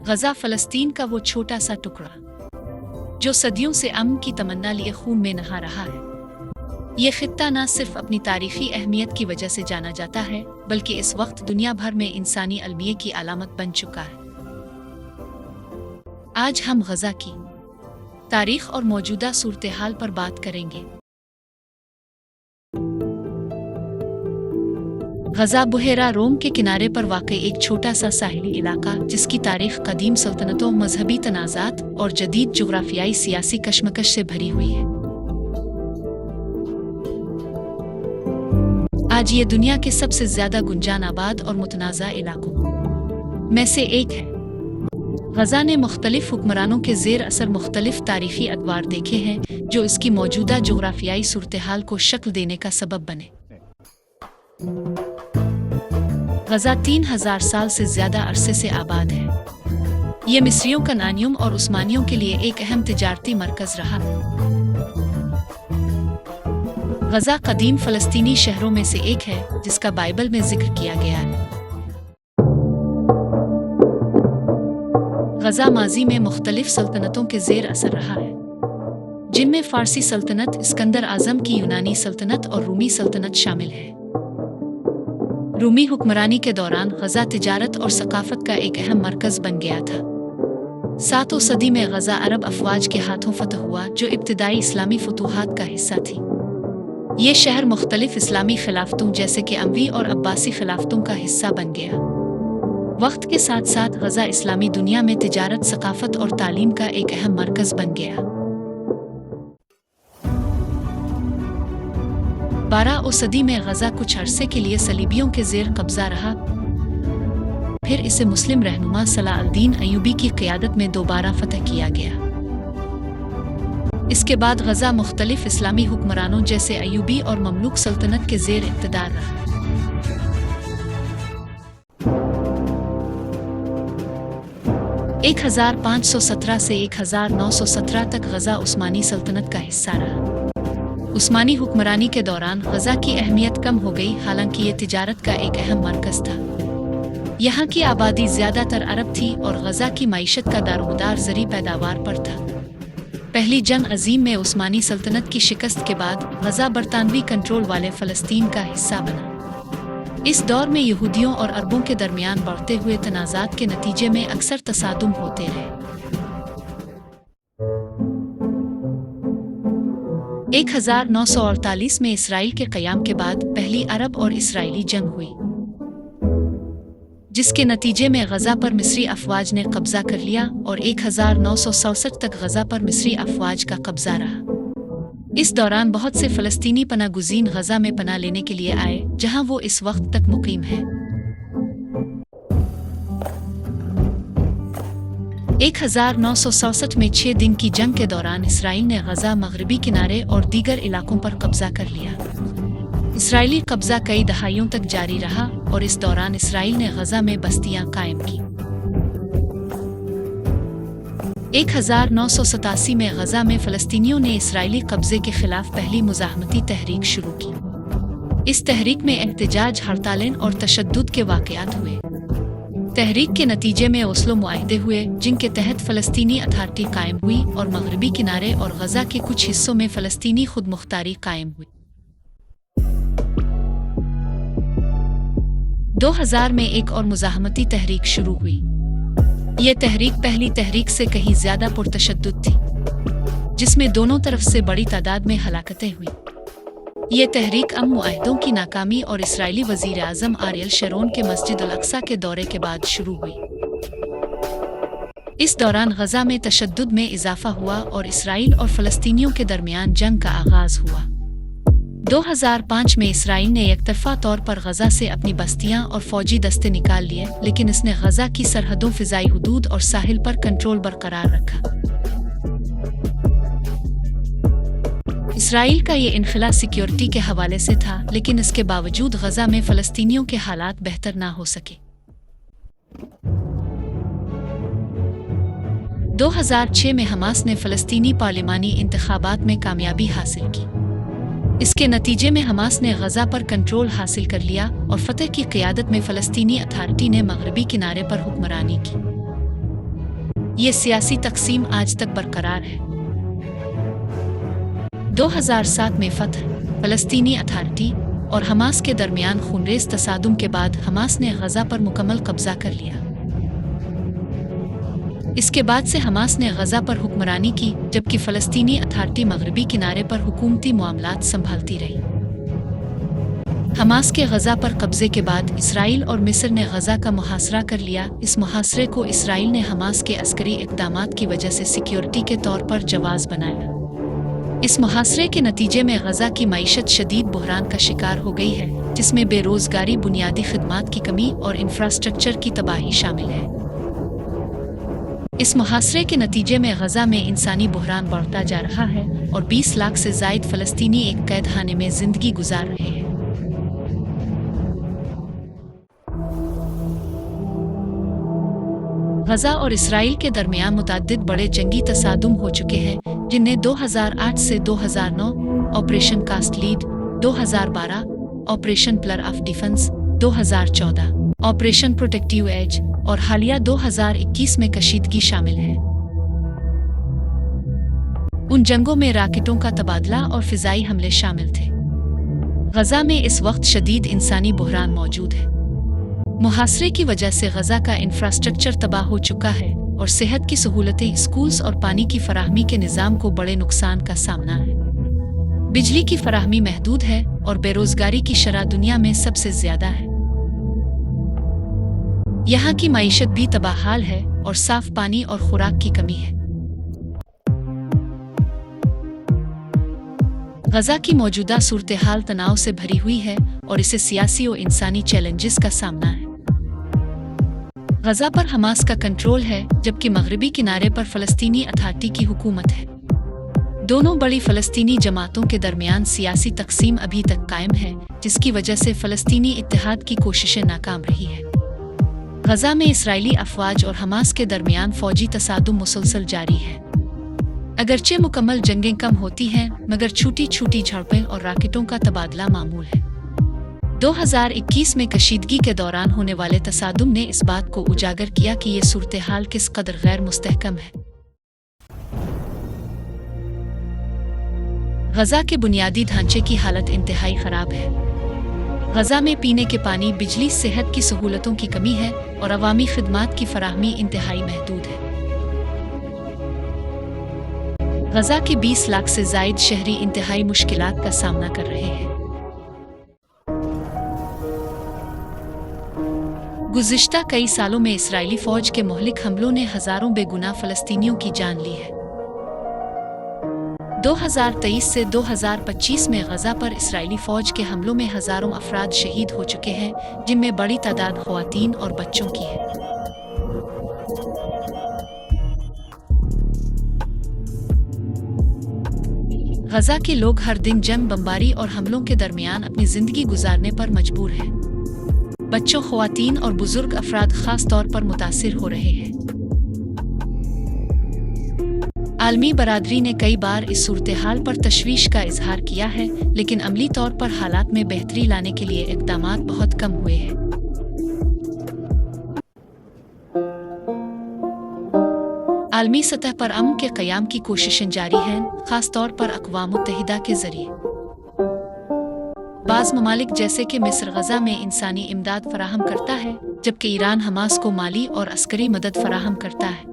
गजा फलस्तीन का वो छोटा सा टुकड़ा जो सदियों से अमन की तमन्ना लिए खून में नहा रहा है। ये खित्ता न सिर्फ अपनी तारीखी अहमियत की वजह से जाना जाता है, बल्कि इस वक्त दुनिया भर में इंसानी अलमिये की अलामत बन चुका है। आज हम गजा की तारीख और मौजूदा सूरत हाल पर बात करेंगे। गजा बुहेरा रोम के किनारे पर वाक़ई एक छोटा सा साहिली इलाका, जिसकी तारीख कदीम सल्तनतों, मजहबी तनाज़ात और जदीद जुग्राफियाई सियासी कशमकश से भरी हुई है। आज ये दुनिया के सबसे ज्यादा गुंजान आबाद और मुतनाज़ा इलाकों में से एक है। गजा ने मुख्तलिफ हुक्मरानों के ज़ेर असर मुख्तलिफ तारीखी अदवार देखे हैं, जो इसकी मौजूदा जुग्राफियाई सूरत हाल को शक्ल देने का सबब बने। गजा 3000 साल से ज्यादा अरसे से आबाद है। ये मिस्रियों, कनानियों और उस्मानियों के लिए एक अहम तिजारती मरकज रहा। गजा कदीम फ़लस्तीनी शहरों में से एक है, जिसका बाइबल में जिक्र किया गया है। गजा माजी में मुख्तलिफ सल्तनतों के ज़ेर असर रहा है, जिनमें फ़ारसी सल्तनत, इस्कंदर आज़म की यूनानी सल्तनत और रूमी सल्तनत शामिल है। रूमी हुक्मरानी के दौरान गजा तिजारत और सकाफत का एक अहम मरकज़ बन गया था। 7वीं सदी में गजा अरब अफवाज के हाथों फतह हुआ, जो इब्तिदाई इस्लामी फतूहात का हिस्सा थी। ये शहर मुख्तलिफ इस्लामी खिलाफतों जैसे कि अमवी और अब्बासी खिलाफतों का हिस्सा बन गया। वक्त के साथ साथ गजा इस्लामी दुनिया में तिजारत, सकाफत और तालीम का एक अहम मरकज़ बन गया। 12वीं सदी में गजा कुछ अरसे के लिए सलीबियों के ज़ेर कब्जा रहा, फिर इसे मुस्लिम रहनुमा सलाह अल-दीन अय्यूबी की क़ियादत में दोबारा फतह किया गया। इसके बाद गजा मुख्तलिफ इस्लामी हुक्मरानों जैसे अय्यूबी और ममलूक सल्तनत के ज़ेर इक़्तिदार रहा। एक 1517 से 1917 तक गजा उस्मानी सल्तनत का हिस्सा रहा। उस्मानी हुक्मरानी के दौरान गजा की अहमियत कम हो गई, हालांकि ये तिजारत का एक अहम मरकज़ था। यहाँ की आबादी ज़्यादातर अरब थी और गजा की मईशत का दारोमदार ज़री पैदावार पर था। पहली जंग अजीम में उस्मानी सल्तनत की शिकस्त के बाद गजा बरतानवी कंट्रोल वाले फ़लस्तीन का हिस्सा बना। इस दौर में यहूदियों और अरबों के दरमियान बढ़ते हुए तनाज़ात के नतीजे में अक्सर तसादुम होते रहे। 1948 में इसराइल के क़याम के बाद पहली अरब और इसराइली जंग हुई, जिसके नतीजे में गजा पर मिस्री अफवाज ने कब्जा कर लिया और 1967 तक गजा पर मिस्री अफवाज का कब्जा रहा। इस दौरान बहुत से फ़लस्तीनी पनाह गुज़ीन गजा में पनाह लेने के लिए आए, जहां वो इस वक्त तक मुकीम है। 1967 में 6 दिन की जंग के दौरान इसराइल ने गजा, मगरबी किनारे और दीगर इलाकों पर कब्जा कर लिया। इसराइली कब्जा कई दहाइयों तक जारी रहा और इस दौरान इसराइल ने गजा में बस्तियां कायम की। 1987 में गजा में फ़लस्तीनियों ने इसराइली कब्जे के खिलाफ पहली मुज़ाहमती तहरीक शुरू की। इस तहरीक में एहतजाज, हड़तालें और तशद्दुद के वाक़यात हुए। तहरीक के नतीजे में ओस्लो मुआहदे हुए, जिनके तहत फ़लस्तीनी अथॉरिटी कायम हुई और मगरबी किनारे और गजा के कुछ हिस्सों में फ़लस्तीनी खुद मुख्तारी कायम हुई। 2000 में एक और मुज़ाहमती तहरीक शुरू हुई। ये तहरीक पहली तहरीक से कहीं ज़्यादा पुरतशद्दुद थी, जिसमें दोनों तरफ से बड़ी तादाद में हलाकतें हुई। ये तहरीक अमन मुआहदों की नाकामी और इसराइली वज़ीर आज़म आरियल शरोन के मस्जिद अल अक्सा के दौरे के बाद शुरू हुई। इस दौरान गजा में तशद्दुद में इजाफा हुआ और इसराइल और फ़लस्तीनियों के दरमियान जंग का आगाज़ हुआ। 2005 में इसराइल ने एकतरफा तौर पर गजा से अपनी बस्तियां और फौजी दस्ते निकाल लिए, लेकिन इसने गजा की सरहदों, फ़िज़ाई हुदूद और साहिल पर कंट्रोल बरकरार रखा। इसराइल का ये इनखला सिक्योरिटी के हवाले से था, लेकिन इसके बावजूद गजा में फ़लस्तीनियों के हालात बेहतर ना हो सके। 2006 में हमास ने फ़लस्तीनी पार्लिमानी इंतखाबात में कामयाबी हासिल की। इसके नतीजे में हमास ने गजा पर कंट्रोल हासिल कर लिया और फतह की क़ियादत में फ़लस्तीनी अथॉरिटी ने मगरबी किनारे पर हुक्मरानी की। ये सियासी तकसीम आज तक बरकरार है। 2007 में फतह, फलस्तीनी अथॉरिटी और हमास के दरमियान खूनरेज तसादुम के बाद हमास ने गजा पर मुकम्मल कब्जा कर लिया। इसके बाद से हमास ने गजा पर हुक्मरानी की, जबकि फलस्तीनी अथॉरिटी मगरबी किनारे पर हुकूमती मामलात संभालती रही। हमास के गजा पर कब्जे के बाद इसराइल और मिस्र ने गजा का मुहासरा कर लिया। इस मुहासरे को इसराइल ने हमास के अस्करी इक़दामात की वजह से सिक्योरिटी के तौर पर जवाज़ बनाया। इस मुहासरे के नतीजे में गजा की मईशत शदीद बुहरान का शिकार हो गई है, जिसमें बेरोज़गारी, बुनियादी खिदमात की कमी और इंफ्रास्ट्रक्चर की तबाही शामिल है। इस मुहासरे के नतीजे में गजा में इंसानी बुहरान बढ़ता जा रहा है और 20 लाख से ज़ायद फ़लस्तीनी एक कैद खाने में ज़िंदगी गुजार रहे हैं। गजा और इसराइल के दरमियान मुतअद्दिद बड़े जंगी तसादुम हो चुके हैं, जिनमें 2008 से 2009 operation cast lead, 2012 operation pillar of defence, 2014 operation protective edge और हालिया 2021 में कशीदगी शामिल है। उन जंगों में राकेटों का तबादला और फिजाई हमले शामिल थे। गजा में इस वक्त शदीद इंसानी बुहरान मौजूद है। मुहासरे की वजह से गजा का इंफ्रास्ट्रक्चर तबाह हो चुका है और सेहत की सहूलतें, स्कूल्स और पानी की फराहमी के निज़ाम को बड़े नुकसान का सामना है। बिजली की फराहमी महदूद है और बेरोजगारी की शरह दुनिया में सबसे ज़्यादा है। यहाँ की मईशत भी तबाहाल है और साफ पानी और खुराक की कमी है। गजा की मौजूदा सूरत हाल तनाव से भरी हुई है और इसे सियासी और इंसानी चैलेंजेस का सामना है। गजा पर हमास का कंट्रोल है, जबकि मगरबी किनारे पर फ़लस्तीनी अथॉरिटी की हुकूमत है। दोनों बड़ी फ़लस्तीनी जमातों के दरमियान सियासी तकसीम अभी तक कायम है, जिसकी वजह से फ़लस्तीनी इत्तेहाद की कोशिशें नाकाम रही है। गजा में इसराइली अफवाज और हमास के दरमियान फ़ौजी तसादुम मुसलसल जारी है। अगरचे मुकम्मल जंगें कम होती हैं, मगर छोटी छोटी झड़पें और राकेटों का तबादला मामूल है। 2021 में कशीदगी के दौरान होने वाले तसादुम ने इस बात को उजागर किया कि ये सूरत हाल किस कदर गैर मुस्तहकम है। गजा के बुनियादी ढांचे की हालत इंतहाई खराब है। गजा में पीने के पानी, बिजली, सेहत की सहूलतों की कमी है और अवामी खिदमात की फराहमी इंतहाई महदूद है। गजा के 20 लाख से ज़ायद शहरी इंतहाई मुश्किलात का सामना कर रहे हैं। गुज़िश्ता कई सालों में इसराइली फ़ौज के मुहलिक हमलों ने हज़ारों बेगुनाह फ़लस्तीनियों की जान ली है। 2023 से 2025 में गजा पर इसराइली फ़ौज के हमलों में हज़ारों अफराद शहीद हो चुके हैं, जिनमें बड़ी तादाद ख़वातीन और बच्चों की है। गजा के लोग हर दिन जंग, बमबारी और हमलों के दरमियान अपनी ज़िंदगी गुजारने पर मजबूर हैं। बच्चों, ख़वातीन और बुजुर्ग अफराद ख़ास तौर पर मुतासिर हो रहे हैं। आलमी बरादरी ने कई बार इस सूरत हाल पर तशवीश का इजहार किया है, लेकिन अमली तौर पर हालात में बेहतरी लाने के लिए इक़दामात बहुत कम हुए हैं। आलमी सतह पर अमन के क़याम की कोशिशें जारी हैं, ख़ास तौर पर अक़वाम मुत्तहिदा के ज़रिए। बाज़ ममालिक जैसे कि मिस्र गजा में इंसानी इमदाद फराहम करता है, जबकि ईरान हमास को माली और अस्करी मदद फराहम करता है।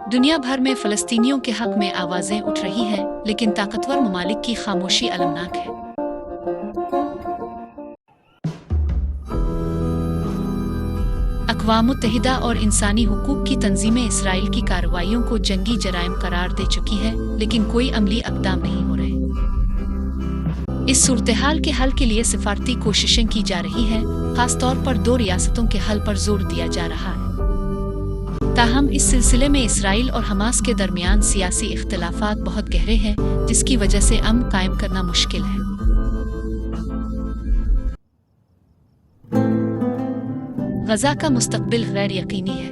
दुनिया भर में फ़लस्तीनियों के हक़ में आवाज़ें उठ रही हैं, लेकिन ताकतवर ममालिक की खामोशी अलमनाक है। अक़वाम मुत्तहिदा और इंसानी हुकूक की तंजीमें इसराइल की कार्रवाइयों को जंगी जराइम करार दे चुकी है, लेकिन कोई अमली इक़दाम नहीं हो रहे। इस सूरत-ए-हाल के हल के लिए सिफारती कोशिशें की जा रही हैं, खास तौर पर 2 रियासतों के हल पर जोर दिया जा रहा है। ताहम इस सिलसिले में इसराइल और हमास के दरमियान सियासी इख्तिलाफात बहुत गहरे हैं, जिसकी वजह से अमन कायम करना मुश्किल है। गजा का मुस्तकबिल गैर यकीनी है।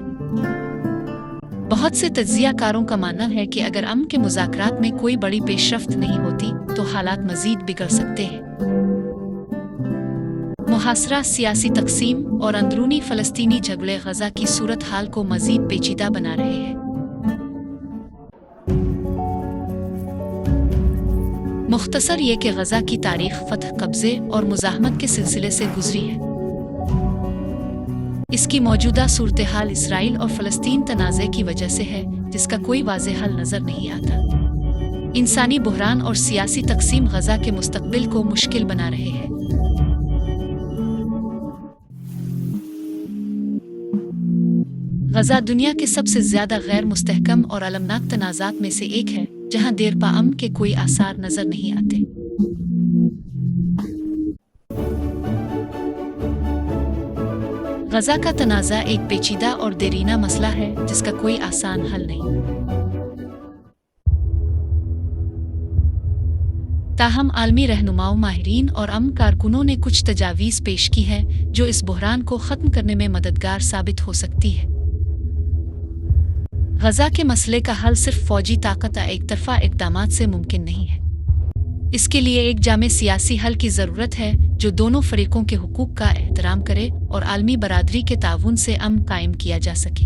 बहुत से तज्ज़ियाकारों का मानना है कि अगर अमन के मुज़ाकरात में कोई बड़ी पेशरफ्त नहीं होती तो हालात मज़ीद बिगड़ सकते हैं। मुहासरा, सियासी तकसीम और अंदरूनी फ़लस्तीनी झगड़े ग़ज़ा की सूरत हाल को मज़ीद पेचीदा बना रहे हैं। मुख्तसर ये कि ग़ज़ा की तारीख़ फ़तह, कब्ज़े और मुज़ाहमत के सिलसिले से गुज़री है। इसकी मौजूदा सूरत हाल इसराइल और फ़लस्तीन तनाज़े की वजह से है, जिसका कोई वाज़ेह हल नज़र नहीं आता। इंसानी बुहरान और सियासी तकसीम ग़ज़ा के मुस्तक़बिल को मुश्किल बना रहे हैं। ग़ज़ा दुनिया के सबसे ज़्यादा गैर मुस्तहकम और अलमनाक तनाज़ात में से एक है, जहाँ देर पा अमन के कोई आसार नज़र नहीं आते। ग़ज़ा का तनाज़ा एक पेचीदा और देरीना मसला है, जिसका कोई आसान हल नहीं। ताहम आलमी रहनुमाओं, माहिरीन और अमन कारकुनों ने कुछ तजावीज़ पेश की हैं, जो इस बहरान को ख़त्म करने में मददगार साबित हो सकती है। ग़ज़ा के मसले का हल सिर्फ फ़ौजी ताकत या एक तरफ़ा इक़दामात से मुमकिन नहीं है। इसके लिए एक जामे सियासी हल की ज़रूरत है, जो दोनों फ़रीक़ों के हुकूक़ का एहतराम करे और आलमी बरादरी के ताउन से अमन कायम किया जा सके।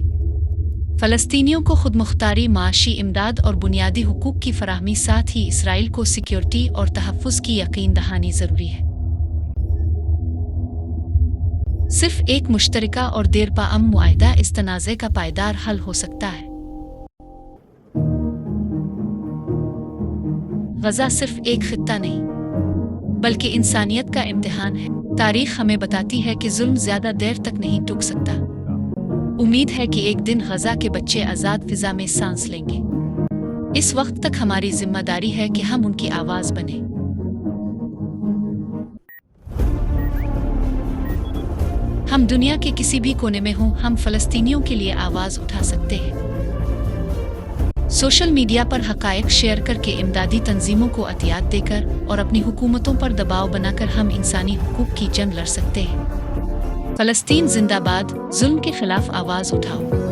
फ़लस्तीनियों को खुद मुख्तारी, माशी इमदाद और बुनियादी हुकूक़ की फ़राहमी, साथ ही इसराइल को सिक्योरिटी और तहफ़्फ़ुज़ की यकीन दहानी ज़रूरी है। सिर्फ एक मुश्तरका और देर पा अमन मुआहिदा इस तनाज़े का पायदार हल हो सकता है। ग़ज़ा सिर्फ एक ख़ित्ता नहीं, बल्कि इंसानियत का इम्तिहान है। तारीख़ हमें बताती है कि जुल्म ज़्यादा देर तक नहीं टुक सकता। उम्मीद है कि एक दिन ग़ज़ा के बच्चे आज़ाद फ़िज़ा में सांस लेंगे। इस वक्त तक हमारी ज़िम्मेदारी है कि हम उनकी आवाज़ बने। हम दुनिया के किसी भी कोने में हों, हम फ़लस्तीनियों के लिए आवाज़ उठा सकते हैं। सोशल मीडिया पर हक़ाइक़ शेयर करके, इमदादी तंजीमों को अतियात देकर और अपनी हुकूमतों पर दबाव बनाकर हम इंसानी हुकूक की जंग लड़ सकते हैं। फ़लस्तीन ज़िंदाबाद, जुल्म के ख़िलाफ़ आवाज़ उठाओ।